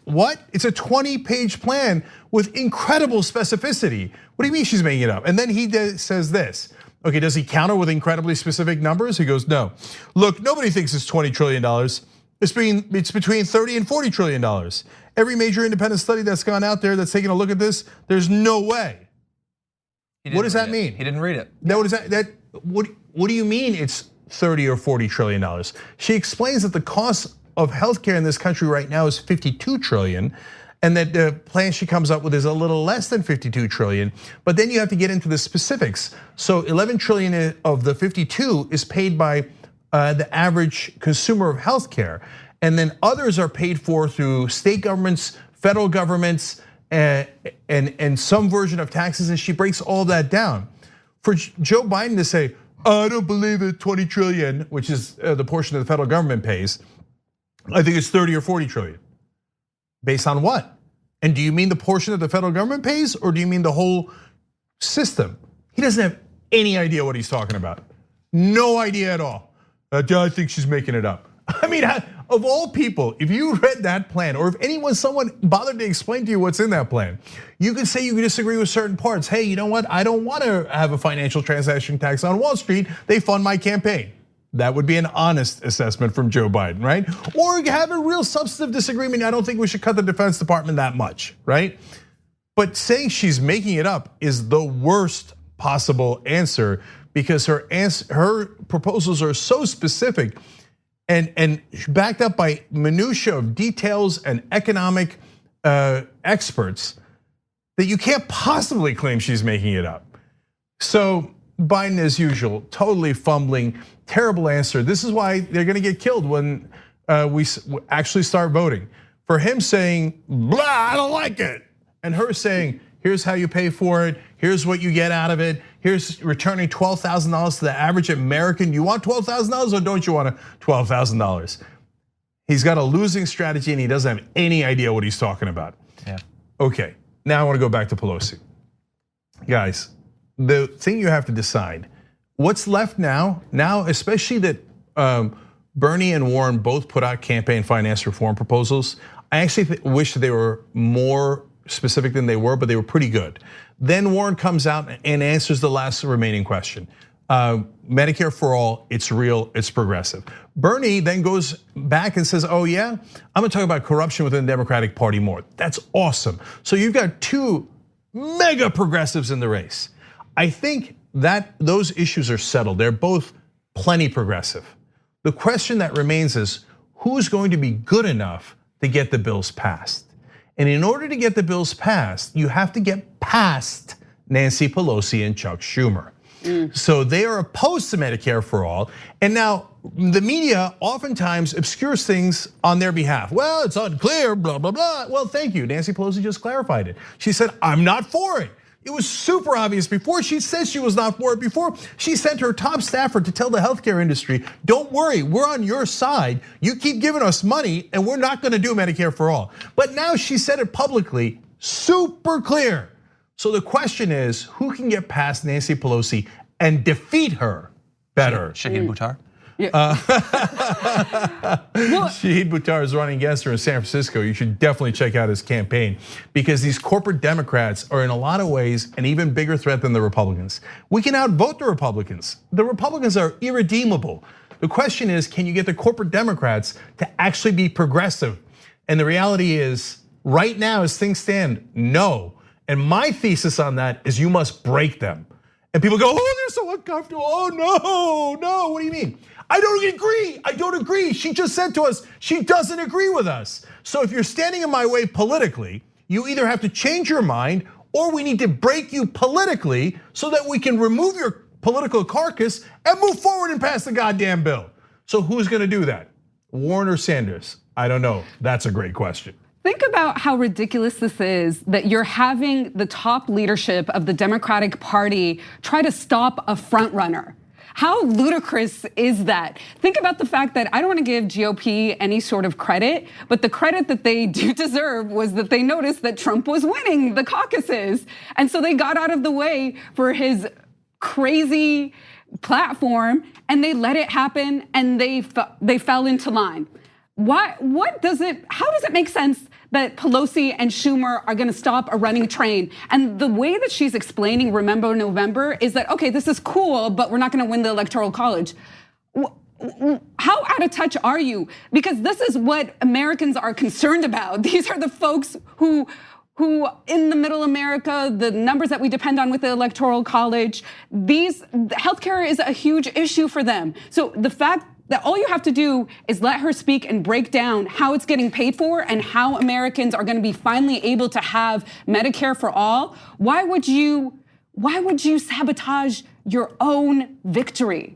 What? It's a 20-page plan with incredible specificity. What do you mean she's making it up? And then he says this. Okay, does he counter with incredibly specific numbers? He goes, no. Look, nobody thinks it's $20 trillion. It's between 30 and $40 trillion. Every major independent study that's gone out there that's taken a look at this, there's no way. What does that mean? He didn't read it. What is that? What do you mean it's 30 or $40 trillion? She explains that the cost of healthcare in this country right now is 52 trillion, and that the plan she comes up with is a little less than 52 trillion, but then you have to get into the specifics. So 11 trillion of the 52 is paid by the average consumer of healthcare, and then others are paid for through state governments, federal governments, and some version of taxes, and she breaks all that down. For Joe Biden to say, I don't believe it, 20 trillion, which is the portion of the federal government pays, I think it's 30 or 40 trillion. Based on what? And do you mean the portion that the federal government pays, or do you mean the whole system? He doesn't have any idea what he's talking about. No idea at all. I think she's making it up. I mean, of all people, if you read that plan, or if someone bothered to explain to you what's in that plan, you could say you disagree with certain parts. Hey, you know what? I don't want to have a financial transaction tax on Wall Street. They fund my campaign. That would be an honest assessment from Joe Biden, right? Or have a real substantive disagreement. I don't think we should cut the Defense Department that much, right? But saying she's making it up is the worst possible answer, because her proposals are so specific and backed up by minutia of details and economic experts that you can't possibly claim she's making it up. So Biden, as usual, totally fumbling, terrible answer. This is why they're gonna get killed when we actually start voting. For him saying, blah, I don't like it. And her saying, here's how you pay for it, here's what you get out of it, here's returning $12,000 to the average American. You want $12,000 or don't you want $12,000? He's got a losing strategy and he doesn't have any idea what he's talking about. Yeah. Okay, now I wanna go back to Pelosi. Guys, the thing you have to decide, what's left now, especially that Bernie and Warren both put out campaign finance reform proposals. I actually wish that they were more specific than they were, but they were pretty good. Then Warren comes out and answers the last remaining question. Medicare for all, it's real, it's progressive. Bernie then goes back and says, oh yeah, I'm gonna talk about corruption within the Democratic Party more. That's awesome. So you've got two mega progressives in the race. I think that those issues are settled. They're both plenty progressive. The question that remains is, who's going to be good enough to get the bills passed? And in order to get the bills passed, you have to get past Nancy Pelosi and Chuck Schumer. So they are opposed to Medicare for all. And now the media oftentimes obscures things on their behalf. Well, it's unclear, blah, blah, blah. Well, thank you. Nancy Pelosi just clarified it. She said, I'm not for it. It was super obvious before. She said she was not for it before. She sent her top staffer to tell the healthcare industry, don't worry, we're on your side. You keep giving us money and we're not gonna do Medicare for all. But now she said it publicly, super clear. So the question is, who can get past Nancy Pelosi and defeat her better? Shahid Buttar? Shahid Buttar is running against her in San Francisco. You should definitely check out his campaign because these corporate Democrats are in a lot of ways an even bigger threat than the Republicans. We can outvote the Republicans. The Republicans are irredeemable. The question is, can you get the corporate Democrats to actually be progressive? And the reality is, right now as things stand, no. And my thesis on that is you must break them. And people go, oh, they're so uncomfortable. Oh, no, what do you mean? I don't agree. She just said to us, she doesn't agree with us. So if you're standing in my way politically, you either have to change your mind or we need to break you politically so that we can remove your political carcass and move forward and pass the goddamn bill. So who's gonna do that? Warren or Sanders? I don't know, that's a great question. Think about how ridiculous this is that you're having the top leadership of the Democratic Party try to stop a front runner. How ludicrous is that? Think about the fact that I don't want to give GOP any sort of credit, but the credit that they do deserve was that they noticed that Trump was winning the caucuses. And so they got out of the way for his crazy platform and they let it happen and they fell into line. How does it make sense that Pelosi and Schumer are gonna stop a running train? And the way that she's explaining Remember November is that, okay, this is cool, but we're not gonna win the Electoral College. How out of touch are you? Because this is what Americans are concerned about. These are the folks who in the middle America, the numbers that we depend on with the Electoral College, healthcare is a huge issue for them. So the fact that all you have to do is let her speak and break down how it's getting paid for and how Americans are gonna be finally able to have Medicare for all. Why would you sabotage your own victory?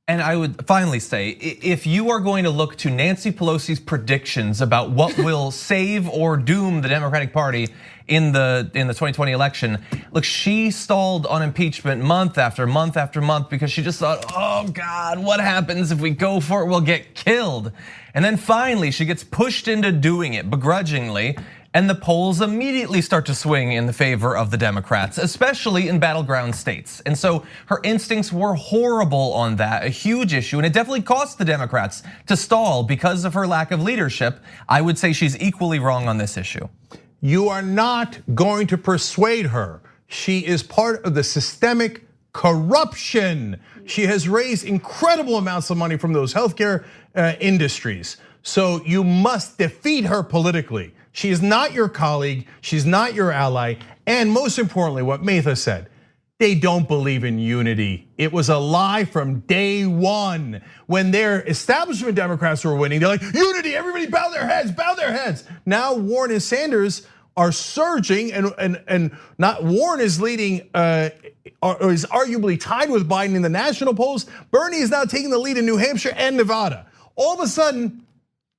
And I would finally say, if you are going to look to Nancy Pelosi's predictions about what will save or doom the Democratic Party in the 2020 election, look, she stalled on impeachment month after month after month because she just thought, oh God, what happens if we go for it? We'll get killed. And then finally, she gets pushed into doing it begrudgingly. And the polls immediately start to swing in the favor of the Democrats, especially in battleground states. And so her instincts were horrible on that, a huge issue, and it definitely cost the Democrats to stall because of her lack of leadership. I would say she's equally wrong on this issue. You are not going to persuade her. She is part of the systemic corruption. She has raised incredible amounts of money from those healthcare industries. So you must defeat her politically. She is not your colleague, she's not your ally, and most importantly, what Maytha said, they don't believe in unity. It was a lie from day one. When their establishment Democrats were winning, they're like, unity, everybody bow their heads, bow their heads. Now Warren and Sanders are surging, and not Warren is leading, or is arguably tied with Biden in the national polls. Bernie is now taking the lead in New Hampshire and Nevada. All of a sudden,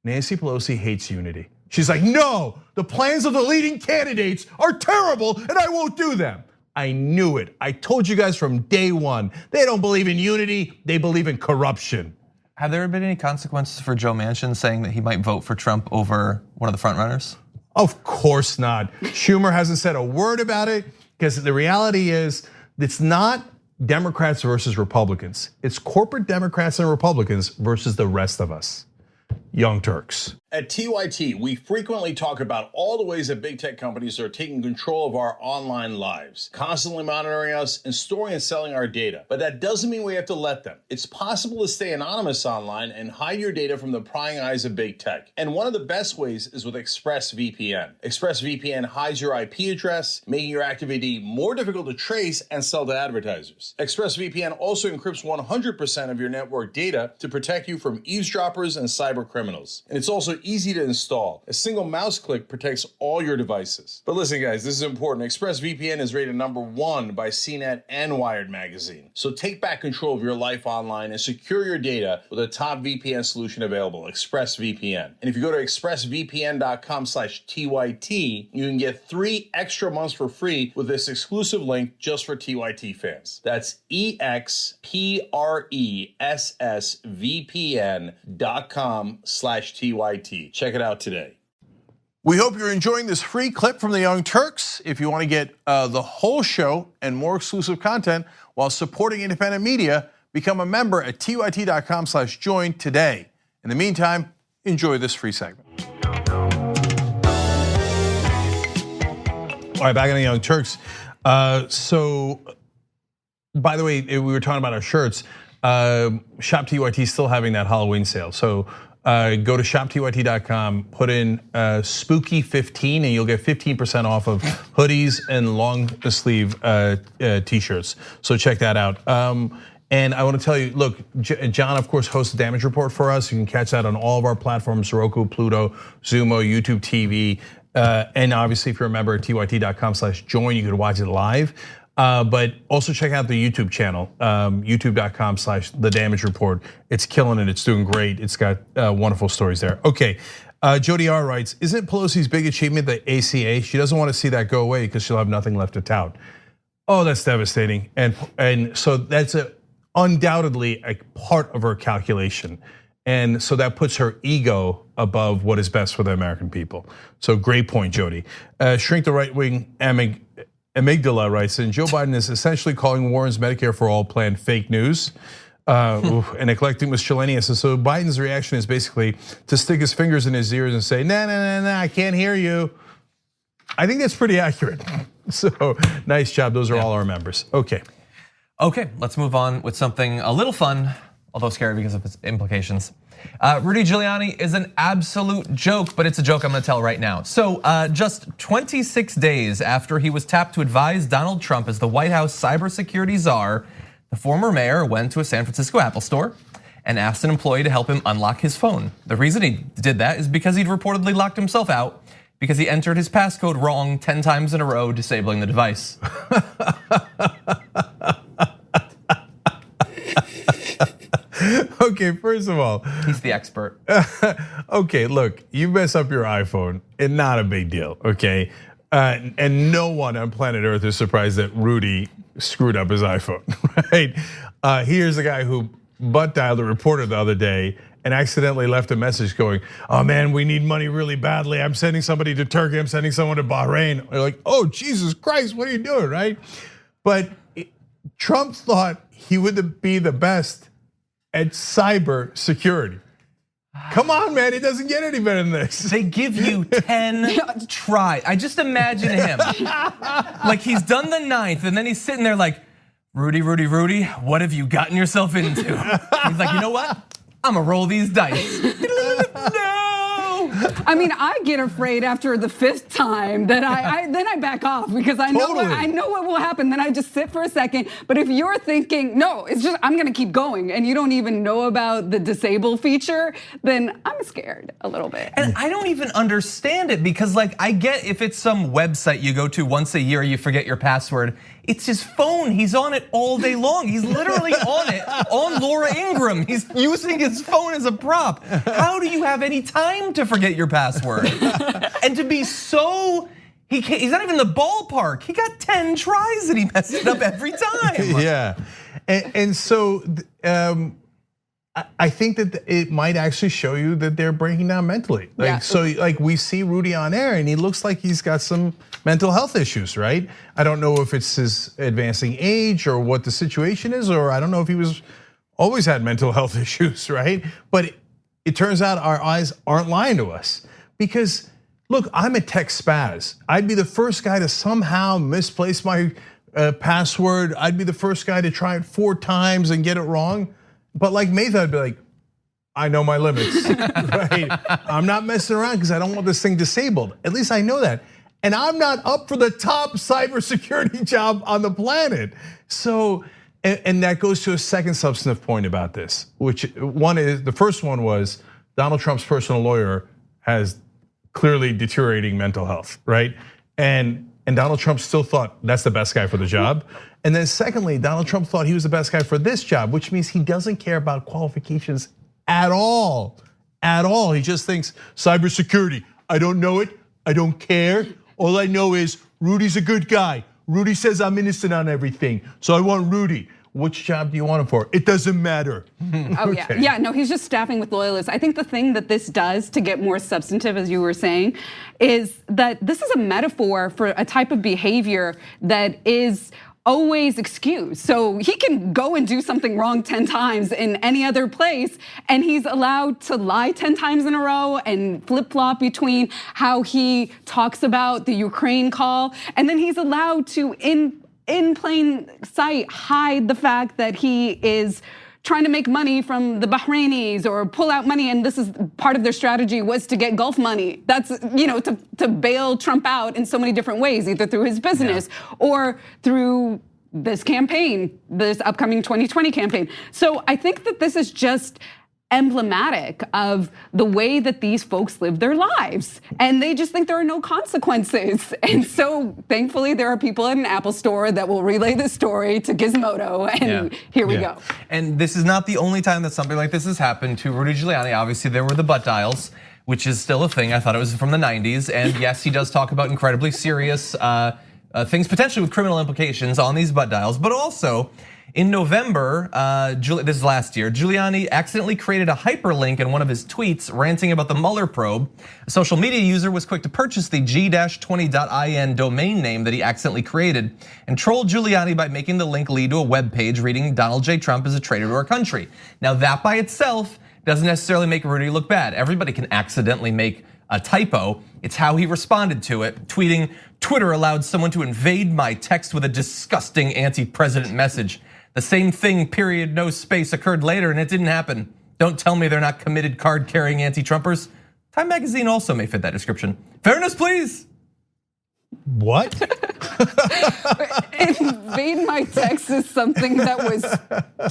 Nancy Pelosi hates unity. She's like, no, the plans of the leading candidates are terrible and I won't do them. I knew it. I told you guys from day one. They don't believe in unity, they believe in corruption. Have there been any consequences for Joe Manchin saying that he might vote for Trump over one of the frontrunners? Of course not. Schumer hasn't said a word about it because the reality is it's not Democrats versus Republicans. It's corporate Democrats and Republicans versus the rest of us. Young Turks. At TYT, we frequently talk about all the ways that big tech companies are taking control of our online lives, constantly monitoring us and storing and selling our data. But that doesn't mean we have to let them. It's possible to stay anonymous online and hide your data from the prying eyes of big tech. And one of the best ways is with ExpressVPN. ExpressVPN hides your IP address, making your activity more difficult to trace and sell to advertisers. ExpressVPN also encrypts 100% of your network data to protect you from eavesdroppers and cyber criminals. And it's also easy to install. A single mouse click protects all your devices. But listen, guys, this is important. ExpressVPN is rated #1 by CNET and Wired magazine. So take back control of your life online and secure your data with a top VPN solution available, ExpressVPN. And if you go to expressvpn.com/TYT, you can get 3 extra months for free with this exclusive link just for TYT fans. That's expressvpn.com/TYT. Check it out today. We hope you're enjoying this free clip from the Young Turks. If you want to get the whole show and more exclusive content while supporting independent media, become a member at tyt.com/join today. In the meantime, enjoy this free segment. All right, back on the Young Turks. So, by the way, we were talking about our shirts. Shop TYT is still having that Halloween sale. So go to shoptyt.com, put in spooky15 and you'll get 15% off of hoodies and long sleeve t-shirts. So check that out. And I want to tell you, look, John, of course, hosts the Damage Report for us. You can catch that on all of our platforms, Roku, Pluto, Xumo, YouTube TV. And obviously, if you're a member at tyt.com/join, you can watch it live. But also check out the YouTube channel, youtube.com/The Damage Report. It's killing it, it's doing great. It's got wonderful stories there. Okay, Jody R writes, isn't Pelosi's big achievement the ACA? She doesn't want to see that go away because she'll have nothing left to tout. Oh, that's devastating. And so that's undoubtedly a part of her calculation. And so that puts her ego above what is best for the American people. So great point, Jody. Shrink the right wing Amygdala writes, and Joe Biden is essentially calling Warren's Medicare for All plan fake news and eclectic miscellaneous. And so Biden's reaction is basically to stick his fingers in his ears and say, nah, I can't hear you. I think that's pretty accurate. So nice job, those are all our members. Okay, let's move on with something a little fun, although scary because of its implications. Rudy Giuliani is an absolute joke, but it's a joke I'm gonna tell right now. So just 26 days after he was tapped to advise Donald Trump as the White House cybersecurity czar, the former mayor went to a San Francisco Apple store and asked an employee to help him unlock his phone. The reason he did that is because he'd reportedly locked himself out because he entered his passcode wrong 10 times in a row, disabling the device. Okay, first of all, he's the expert. Okay, look, you mess up your iPhone, it's not a big deal, okay? And no one on planet Earth is surprised that Rudy screwed up his iPhone, right? Here's a guy who butt dialed a reporter the other day and accidentally left a message going, oh man, we need money really badly. I'm sending somebody to Turkey, I'm sending someone to Bahrain. They're like, oh, Jesus Christ, what are you doing, right? But Trump thought he would be the best at cyber security. Come on, man, it doesn't get any better than this. They give you 10 tries. I just imagine him. Like he's done the 9th and then he's sitting there like, Rudy, what have you gotten yourself into? He's like, you know what? I'm gonna roll these dice. No. I mean, I get afraid after the 5th time that then I back off because I know what will happen. Then I just sit for a second. But if you're thinking, no, it's just I'm gonna keep going, and you don't even know about the disable feature, then I'm scared a little bit. And I don't even understand it because, like, I get if it's some website you go to once a year, you forget your password. It's his phone. He's on it all day long. He's literally on it, on Laura Ingraham. He's using his phone as a prop. How do you have any time to forget your password? And to be so, he's not even in the ballpark. He got 10 tries and he messed it up every time. Yeah, and so I think that it might actually show you that they're breaking down mentally. So like we see Rudy on air and he looks like he's got some mental health issues, right? I don't know if it's his advancing age or what the situation is, or I don't know if he always had mental health issues, right? But it turns out our eyes aren't lying to us. Because look, I'm a tech spaz. I'd be the first guy to somehow misplace my password. I'd be the first guy to try it 4 times and get it wrong. But like Maytha, I'd be like, I know my limits, right? I'm not messing around because I don't want this thing disabled. At least I know that. And I'm not up for the top cybersecurity job on the planet. So, and that goes to a second substantive point about this, which the first one was Donald Trump's personal lawyer has clearly deteriorating mental health, right? And Donald Trump still thought that's the best guy for the job. And then secondly, Donald Trump thought he was the best guy for this job, which means he doesn't care about qualifications at all, at all. He just thinks cybersecurity, I don't know it, I don't care. All I know is Rudy's a good guy. Rudy says I'm innocent on everything, so I want Rudy. Which job do you want him for? It doesn't matter. Oh yeah, no, he's just staffing with loyalists. I think the thing that this does to get more substantive, as you were saying, is that this is a metaphor for a type of behavior that is always excused. So he can go and do something wrong 10 times in any other place, and he's allowed to lie 10 times in a row and flip-flop between how he talks about the Ukraine call, and then he's allowed to, in plain sight, hide the fact that he is trying to make money from the Bahrainis or pull out money, and this is part of their strategy was to get Gulf money. That's, to bail Trump out in so many different ways, either through his business or through this campaign, this upcoming 2020 campaign. So I think that this is just emblematic of the way that these folks live their lives. And they just think there are no consequences. And so thankfully there are people in an Apple store that will relay this story to Gizmodo, and here we go. And this is not the only time that something like this has happened to Rudy Giuliani. Obviously there were the butt dials, which is still a thing. I thought it was from the 90s. And yes, he does talk about incredibly serious things potentially with criminal implications on these butt dials, but also in November, this is last year, Giuliani accidentally created a hyperlink in one of his tweets ranting about the Mueller probe. A social media user was quick to purchase the g-20.in domain name that he accidentally created and trolled Giuliani by making the link lead to a web page reading Donald J. Trump is a traitor to our country. Now that by itself doesn't necessarily make Rudy look bad. Everybody can accidentally make a typo. It's how he responded to it, tweeting, "Twitter allowed someone to invade my text with a disgusting anti-president message. The same thing, period, no space, occurred later and it didn't happen. Don't tell me they're not committed card-carrying anti-Trumpers." Time magazine also may fit that description. Fairness, please. What? Invade my text is something that was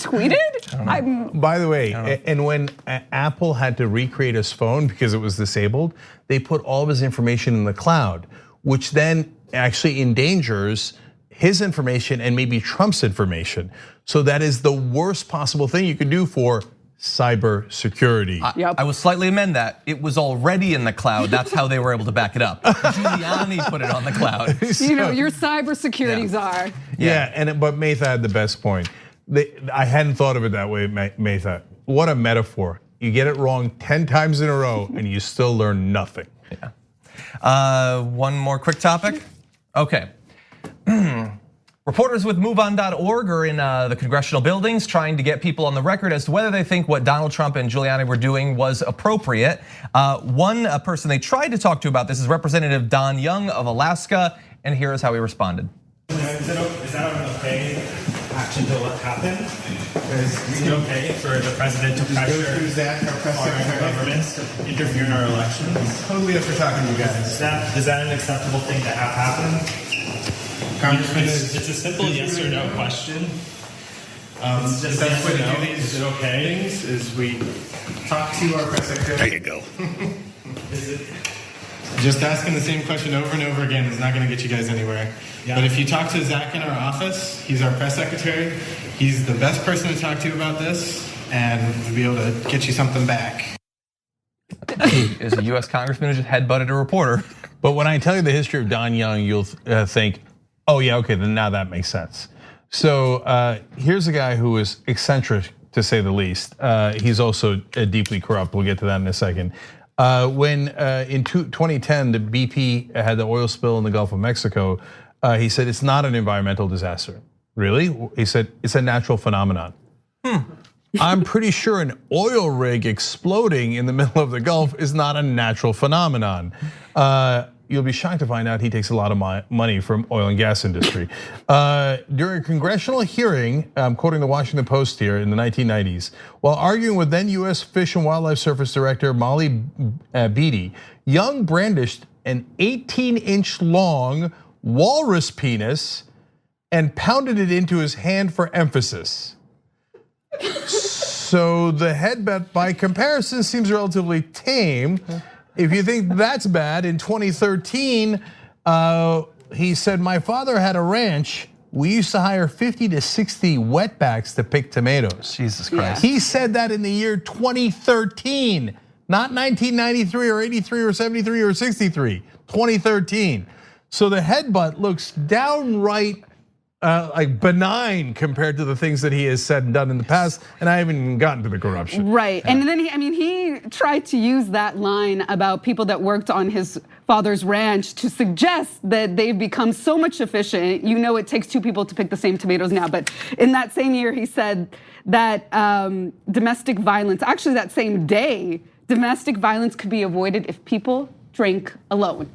tweeted? By the way, and when Apple had to recreate his phone because it was disabled, they put all of his information in the cloud, which then actually endangers his information and maybe Trump's information. So that is the worst possible thing you could do for cyber security. I will slightly amend that. It was already in the cloud. That's how they were able to back it up. Giuliani put it on the cloud. Your cyber security czar. Yeah, but Maytha had the best point. I hadn't thought of it that way, Maytha. What a metaphor. You get it wrong 10 times in a row and you still learn nothing. Yeah. One more quick topic. Okay. Reporters with MoveOn.org are in the congressional buildings trying to get people on the record as to whether they think what Donald Trump and Giuliani were doing was appropriate. One person they tried to talk to about this is Representative Don Young of Alaska, and here is how he responded. Is that an okay action to let happen? Is it okay for the president to pressure our governments to interfere in our elections? It's totally up for talking to you guys. Is that an acceptable thing to have happen? Congressman, it's a simple yes or no question. The best way to do these things is we talk to our press secretary. There you go. Just asking the same question over and over again is not going to get you guys anywhere. Yeah. But if you talk to Zach in our office, he's our press secretary. He's the best person to talk to about this, and we'll be able to get you something back. Is a US congressman who just headbutted a reporter. But when I tell you the history of Don Young, you'll think, oh yeah, okay, then now that makes sense. So here's a guy who is eccentric, to say the least. He's also deeply corrupt. We'll get to that in a second. When in 2010, the BP had the oil spill in the Gulf of Mexico, he said it's not an environmental disaster. Really? He said it's a natural phenomenon. I'm pretty sure an oil rig exploding in the middle of the Gulf is not a natural phenomenon. You'll be shocked to find out he takes a lot of money from oil and gas industry. During a congressional hearing, I'm quoting the Washington Post here in the 1990s, while arguing with then US Fish and Wildlife Service Director Molly Beatty, Young brandished an 18-inch long walrus penis and pounded it into his hand for emphasis. So the headbutt by comparison seems relatively tame. If you think that's bad, in 2013, he said, my father had a ranch. We used to hire 50 to 60 wetbacks to pick tomatoes. Jesus Christ. He said that in the year 2013, not 1993 or 83 or 73 or 63, 2013. So the headbutt looks downright like benign compared to the things that he has said and done in the past, and I haven't even gotten to the corruption. Right, and then he tried to use that line about people that worked on his father's ranch to suggest that they've become so much efficient. You know, it takes two people to pick the same tomatoes now, but in that same year, he said that domestic violence, actually that same day, domestic violence could be avoided if people drank alone.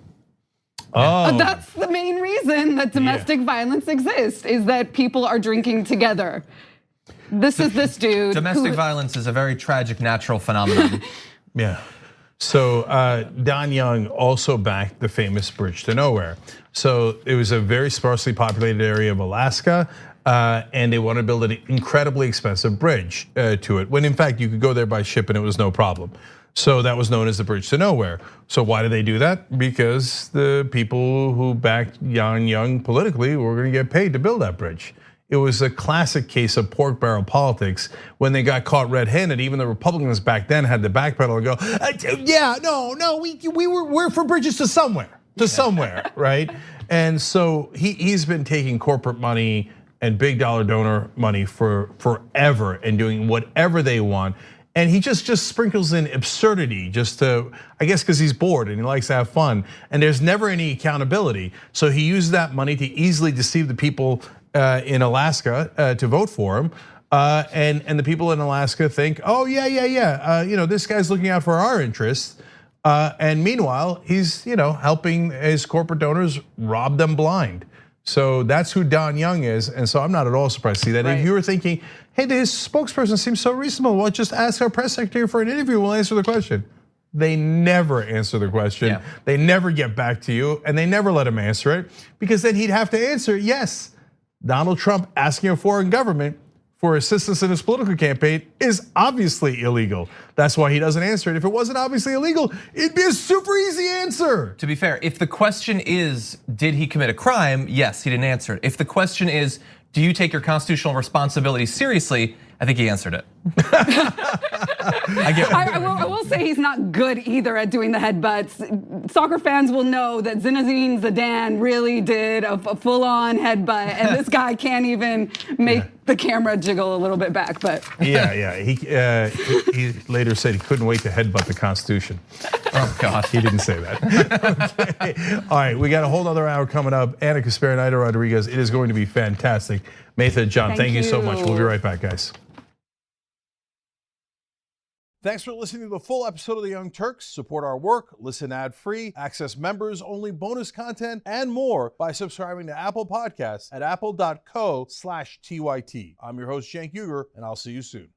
Oh. That's the main reason that domestic violence exists, is that people are drinking together. This is this dude. Domestic violence is a very tragic natural phenomenon. Yeah. So Don Young also backed the famous Bridge to Nowhere. So it was a very sparsely populated area of Alaska, and they wanted to build an incredibly expensive bridge to it, when in fact you could go there by ship and it was no problem. So that was known as the Bridge to Nowhere. So why did they do that? Because the people who backed John Young politically were going to get paid to build that bridge. It was a classic case of pork barrel politics. When they got caught red-handed, even the Republicans back then had to backpedal and go, yeah, no, we're for bridges to somewhere, right? And so he's been taking corporate money and big dollar donor money for forever and doing whatever they want. And he just sprinkles in absurdity just to, I guess because he's bored and he likes to have fun. And there's never any accountability. So he uses that money to easily deceive the people in Alaska to vote for him. And the people in Alaska think, oh yeah, this guy's looking out for our interests. And meanwhile, he's helping his corporate donors rob them blind. So that's who Don Young is, and so I'm not at all surprised to see that. Right. If you were thinking, hey, his spokesperson seems so reasonable, well, just ask our press secretary for an interview, we'll answer the question. They never answer the question, yeah. They never get back to you, and they never let him answer it, because then he'd have to answer, yes, Donald Trump asking a foreign government for assistance in his political campaign is obviously illegal. That's why he doesn't answer it. If it wasn't obviously illegal, it'd be a super easy answer. To be fair, if the question is, did he commit a crime? Yes, he didn't answer it. If the question is, do you take your constitutional responsibility seriously? I think he answered it. I will say he's not good either at doing the headbutts. Soccer fans will know that Zinedine Zidane really did a full-on headbutt, and this guy can't even make the camera jiggle a little bit back. But yeah, he later said he couldn't wait to headbutt the Constitution. Oh God, he didn't say that. Okay. All right, we got a whole other hour coming up. Anna Kasperi and Ida Rodriguez. It is going to be fantastic. Maytha, John, thank you so much. We'll be right back, guys. Thanks for listening to the full episode of the Young Turks. Support our work, listen ad-free, access members-only bonus content, and more by subscribing to Apple Podcasts at apple.co/TYT. I'm your host, Cenk Uygur, and I'll see you soon.